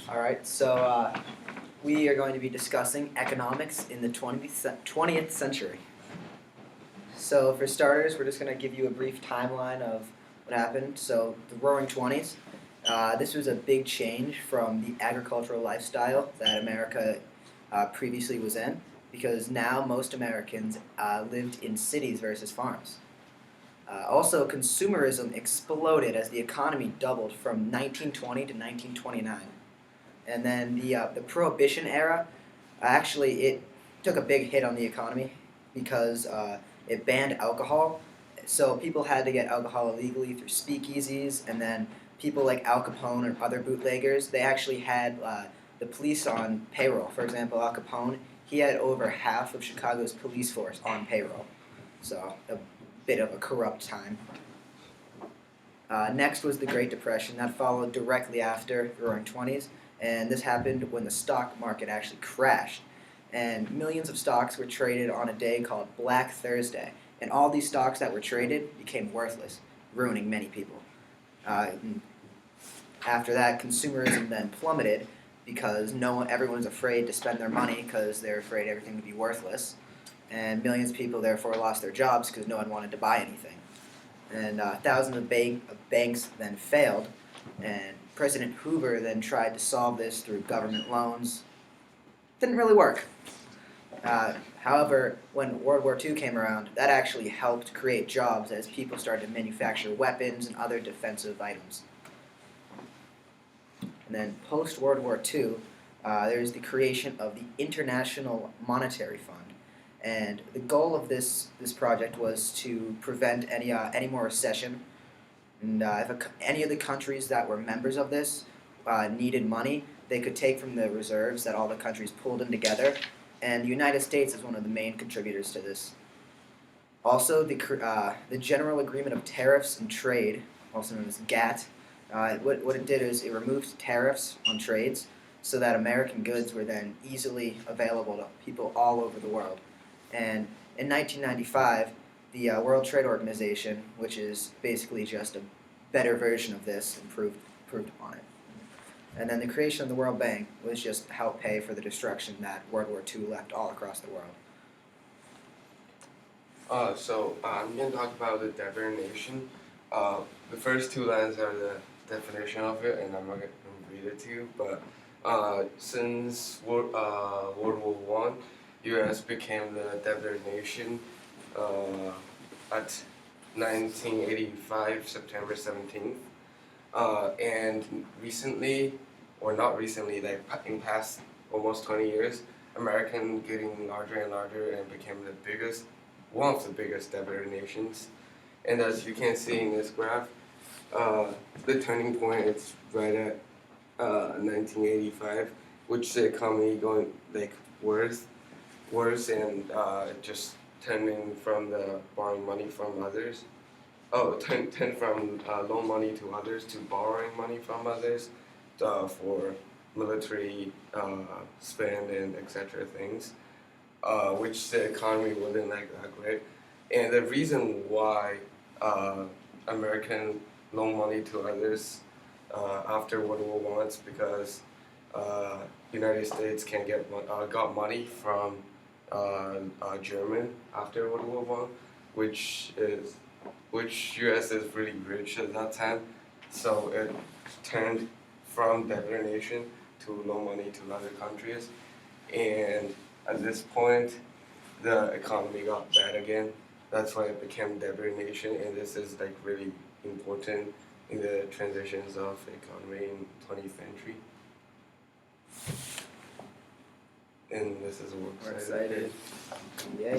All right, so we are going to be discussing economics in the 20th century. So, for starters, we're just going to give you a brief timeline of what happened. So, the Roaring Twenties. This was a big change from the agricultural lifestyle that America previously was in, because now most Americans lived in cities versus farms. Also, consumerism exploded as the economy doubled from 1920 to 1929. And then the Prohibition era, actually, it took a big hit on the economy because it banned alcohol. So people had to get alcohol illegally through speakeasies, and then people like Al Capone and other bootleggers, they actually had the police on payroll. For example, Al Capone, he had over half of Chicago's police force on payroll. So a bit of a corrupt time. Next was the Great Depression. That followed directly after the Roaring Twenties, and this happened when the stock market actually crashed. And millions of stocks were traded on a day called Black Thursday, and all these stocks that were traded became worthless, ruining many people. After that, consumerism then plummeted because everyone was afraid to spend their money because they're afraid everything would be worthless, and millions of people therefore lost their jobs because no one wanted to buy anything. And thousands of banks then failed, and President Hoover then tried to solve this through government loans. Didn't really work. However, when World War II came around, that actually helped create jobs as people started to manufacture weapons and other defensive items. And then post-World War II, there's the creation of the International Monetary Fund. And the goal of this project was to prevent any more recession. And if any of the countries that were members of this needed money, they could take from the reserves that all the countries pulled in together. And the United States is one of the main contributors to this. Also, the General Agreement of Tariffs and Trade, also known as GATT, what it did is it removed tariffs on trades so that American goods were then easily available to people all over the world. And in 1995, the World Trade Organization, which is basically just a better version of this, improved upon it. And then the creation of the World Bank was just to help pay for the destruction that World War II left all across the world. I'm going to talk about the declaration. The first two lines are the definition of it, and I'm not going to read it to you. But since World War One, U.S. became the debtor nation at 1985, September 17th. And recently, or not recently, like in past almost 20 years, American getting larger and larger and became one of the biggest debtor nations. And as you can see in this graph, the turning point is right at 1985, which the economy going like worse, and just turning from the borrowing money from others. Turn from loan money to others to borrowing money from others for military spend and etc. things, which the economy wasn't like that great. And the reason why American loan money to others after World War I is because United States got money from German after World War I, which U.S. is really rich at that time, so it turned from debtor nation to loan money to other countries, and at this point, the economy got bad again. That's why it became debtor nation, and this is like really important in the transitions of the economy in 20th century. And this is a works cited. Yeah.